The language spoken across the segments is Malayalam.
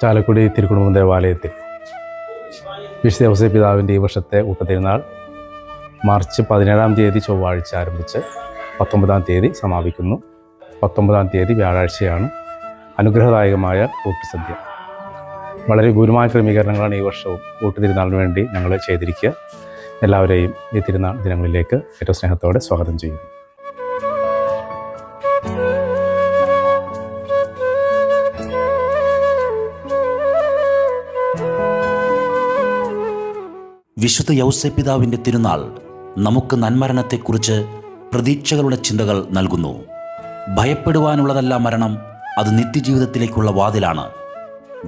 ചാലക്കുടി തിരുക്കുടുംബം ദേവാലയത്തിൽ വിശുദ്ധ ഔസേപ്പ് പിതാവിൻ്റെ ഈ വർഷത്തെ ഊട്ടുതിരുനാൾ മാർച്ച് 17-ാം തീയതി ചൊവ്വാഴ്ച ആരംഭിച്ച് 19-ാം തീയതി സമാപിക്കുന്നു. 19-ാം തീയതി വ്യാഴാഴ്ചയാണ് അനുഗ്രഹദായകമായ ഊട്ടുസദ്യ. വളരെ ഗുരുമായ ക്രമീകരണങ്ങളാണ് ഈ വർഷവും ഊട്ടുതിരുനാളിന് വേണ്ടി ഞങ്ങൾ ചെയ്തിരിക്കുക. എല്ലാവരെയും ഈ തിരുനാൾ ദിനങ്ങളിലേക്ക് ഏറ്റവും സ്നേഹത്തോടെ സ്വാഗതം ചെയ്യുന്നു. വിശുദ്ധ ഔസേപ്പ് പിതാവിൻ്റെ തിരുനാൾ നമുക്ക് നന്മരണത്തെക്കുറിച്ച് പ്രതീക്ഷകളുടെ ചിന്തകൾ നൽകുന്നു. ഭയപ്പെടുവാനുള്ളതല്ല മരണം, അത് നിത്യജീവിതത്തിലേക്കുള്ള വാതിലാണ്.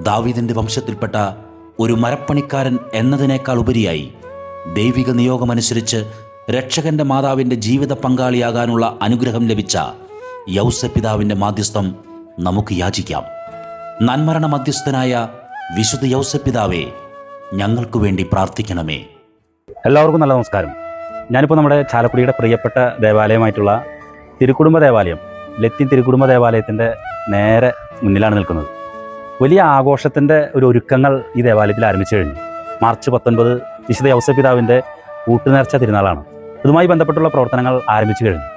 ദാവീദിൻ്റെ വംശത്തിൽപ്പെട്ട ഒരു മരപ്പണിക്കാരൻ എന്നതിനേക്കാൾ ഉപരിയായി ദൈവിക നിയോഗമനുസരിച്ച് രക്ഷകന്റെ മാതാവിൻ്റെ ജീവിത പങ്കാളിയാകാനുള്ള അനുഗ്രഹം ലഭിച്ച ഔസേപ്പ് പിതാവിൻ്റെ മാധ്യസ്ഥം നമുക്ക് യാചിക്കാം. നന്മരണ മധ്യസ്ഥനായ വിശുദ്ധ ഔസേപ്പ് പിതാവേ, ഞങ്ങൾക്ക് വേണ്ടി പ്രാർത്ഥിക്കണമേ. എല്ലാവർക്കും നല്ല നമസ്കാരം. ഞാനിപ്പോൾ നമ്മുടെ ചാലക്കുടിയുടെ പ്രിയപ്പെട്ട ദേവാലയമായിട്ടുള്ള തിരുക്കുടുംബ ദേവാലയം, ലത്തീൻ തിരുക്കുടുംബ ദേവാലയത്തിൻ്റെ നേരെ മുന്നിലാണ് നിൽക്കുന്നത്. വലിയ ആഘോഷത്തിൻ്റെ ഒരുക്കങ്ങൾ ഈ ദേവാലയത്തിൽ ആരംഭിച്ചു കഴിഞ്ഞു. മാർച്ച് 19 വിശുദ്ധ ഔസേപ്പ് പിതാവിൻ്റെ ഊട്ടുനേർച്ച തിരുനാളാണ്. ഇതുമായി ബന്ധപ്പെട്ടുള്ള പ്രവർത്തനങ്ങൾ ആരംഭിച്ചു കഴിഞ്ഞു.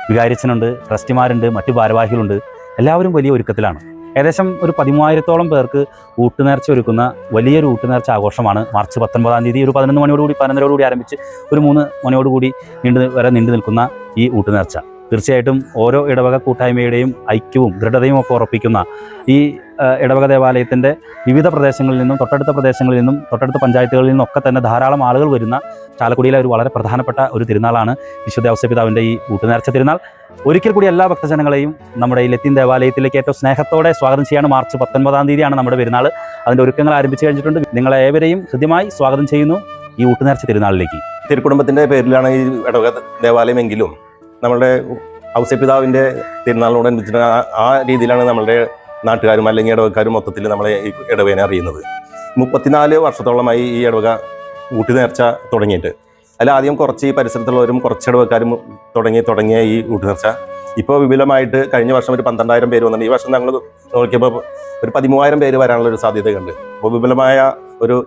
വികാരിച്ചനുണ്ട്, ട്രസ്റ്റിമാരുണ്ട്, മറ്റു ഭാരവാഹികളുണ്ട്. എല്ലാവരും വലിയ ഒരുക്കത്തിലാണ്. ഏകദേശം ഒരു 13,000-ഓളം പേർക്ക് ഊട്ടുനേർച്ച ഒരുക്കുന്ന വലിയൊരു ഊട്ടുനേർച്ച ആഘോഷമാണ് മാർച്ച് 19-ാം തീയതി ഒരു 11 മണിയോടുകൂടി 11:30 ആരംഭിച്ച് ഒരു 3 മണിയോടുകൂടി നീണ്ടു നിൽക്കുന്ന ഈ ഊട്ടുനേർച്ച തീർച്ചയായിട്ടും ഓരോ ഇടവക കൂട്ടായ്മയുടെയും ഐക്യവും ദൃഢതയും ഒക്കെ ഉറപ്പിക്കുന്ന ഈ ഇടവക ദേവാലയത്തിൻ്റെ വിവിധ പ്രദേശങ്ങളിൽ നിന്നും തൊട്ടടുത്ത പ്രദേശങ്ങളിൽ നിന്നും തൊട്ടടുത്ത പഞ്ചായത്തുകളിൽ നിന്നൊക്കെ തന്നെ ധാരാളം ആളുകൾ വരുന്ന ചാലക്കുടിയിലെ ഒരു വളരെ പ്രധാനപ്പെട്ട ഒരു തിരുനാളാണ് വിശുദ്ധ ഔസേപ്പ് പിതാവിൻ്റെ ഈ ഊട്ടുനേർച്ച തിരുനാൾ. ഒരിക്കൽ കൂടി എല്ലാ ഭക്തജനങ്ങളെയും നമ്മുടെ ഈ ലത്തീൻ ദേവാലയത്തിലേക്ക് ഏറ്റവും സ്നേഹത്തോടെ സ്വാഗതം ചെയ്യാണ്. മാർച്ച് 19-ാം തീയതിയാണ് നമ്മുടെ പെരുന്നാൾ. അതിൻ്റെ ഒരുക്കങ്ങൾ ആരംഭിച്ചു കഴിഞ്ഞിട്ടുണ്ട്. നിങ്ങളെ ഏവരെയും ഹൃദ്യമായി സ്വാഗതം ചെയ്യുന്നു ഈ ഊട്ടുനേർച്ച തിരുനാളിലേക്ക്. തിരുക്കുടുംബത്തിൻ്റെ പേരിലാണ് ഈ ഇടവക ദേവാലയമെങ്കിലും നമ്മളുടെ ഔസേപ്പ് പിതാവിൻ്റെ തിരുനാളിനോടനുബന്ധിച്ച് ആ രീതിയിലാണ് നമ്മളുടെ നാട്ടുകാരും അല്ലെങ്കിൽ ഇടവക്കാരും മൊത്തത്തിൽ നമ്മളെ ഈ ഇടവേനെ അറിയുന്നത്. 34 വർഷത്തോളമായി ഈ ഇടവക ഊട്ടുനേർച്ച തുടങ്ങിയിട്ട്. അതിലാദ്യം കുറച്ച് ഈ പരിസരത്തുള്ളവരും കുറച്ച് ഇടവക്കാരും തുടങ്ങിയ ഈ ഊട്ടുനേർച്ച ഇപ്പോൾ വിപുലമായിട്ട് കഴിഞ്ഞ വർഷം ഒരു 12,000 പേര് വന്നിട്ടുണ്ട്. ഈ വർഷം ഞങ്ങൾ നോക്കിയപ്പോൾ ഒരു 13,000 പേര് വരാനുള്ളൊരു സാധ്യതയുണ്ട്. അപ്പോൾ വിപുലമായ ഒരു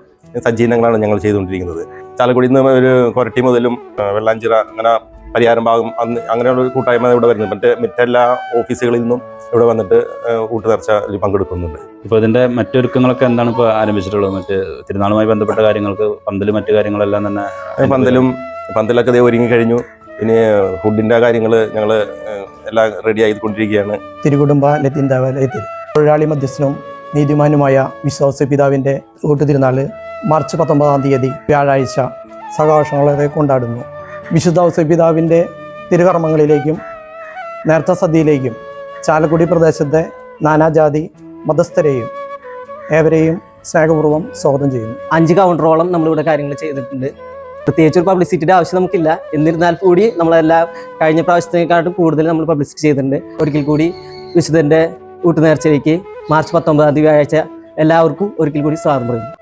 സജ്ജീകരണങ്ങളാണ് ഞങ്ങൾ ചെയ്തുകൊണ്ടിരിക്കുന്നത്. ചാലക്കുടിയിൽ നിന്ന് ഒരു കൊരട്ടി മുതലും വെള്ളാഞ്ചിറ അങ്ങനെ പരിയാരം ഭാഗം അങ്ങനെയുള്ള ഒരു കൂട്ടായ്മ ഇവിടെ വരുന്നുണ്ട്. മറ്റെല്ലാ ഓഫീസുകളിൽ നിന്നും ഇവിടെ വന്നിട്ട് ഊട്ടുനേർച്ചയിൽ പങ്കെടുക്കുന്നുണ്ട്. ഇപ്പോൾ ഇതിൻ്റെ മറ്റൊരുക്കങ്ങളൊക്കെ എന്താണ് ഇപ്പോൾ ആരംഭിച്ചിട്ടുള്ളത്? മറ്റ് തിരുനാളുമായി ബന്ധപ്പെട്ട കാര്യങ്ങൾക്ക് പന്തലും മറ്റു കാര്യങ്ങളെല്ലാം തന്നെ പന്തലൊക്കെ ഒരുങ്ങി കഴിഞ്ഞു. ഇനി ഫുഡിൻ്റെ കാര്യങ്ങൾ ഞങ്ങൾ എല്ലാം റെഡി ആയിക്കൊണ്ടിരിക്കുകയാണ്. തിരുക്കുടുംബ ലത്തീൻ ദേവാലയത്തിൽ തൊഴിലാളി മധ്യസ്ഥനും നീതിമാനുമായ വിശുദ്ധ ഔസേപ്പ് പിതാവിൻ്റെ ഊട്ടുതിരുനാൾ മാർച്ച് 19-ാം തീയതി വ്യാഴാഴ്ച സകാശങ്ങളെ കൊണ്ടാടുന്നു. വിശുദ്ധ ഔസേപ്പ് പിതാവിൻ്റെ തിരുകർമ്മങ്ങളിലേക്കും നേർച്ച സദ്യയിലേക്കും ചാലക്കുടി പ്രദേശത്തെ നാനാജാതി മതസ്ഥരെയും ഏവരെയും സ്നേഹപൂർവ്വം സ്വാഗതം ചെയ്യുന്നു. 5 കൗണ്ടറോളം നമ്മളിവിടെ കാര്യങ്ങൾ ചെയ്തിട്ടുണ്ട്. പ്രത്യേകിച്ച് ഒരു പബ്ലിസിറ്റിയുടെ ആവശ്യം നമുക്കില്ല. എന്നിരുന്നാൽ കൂടി നമ്മളെല്ലാം കഴിഞ്ഞ പ്രാവശ്യത്തേക്കാട്ടും കൂടുതൽ നമ്മൾ പബ്ലിസിറ്റി ചെയ്തിട്ടുണ്ട്. ഒരിക്കൽ കൂടി വിശുദ്ധൻ്റെ ഊട്ടുനേർച്ചയിലേക്ക് മാർച്ച് 19-ാം തീയതി വ്യാഴാഴ്ച എല്ലാവർക്കും ഒരിക്കൽ കൂടി സ്വാഗതം പറയുന്നു.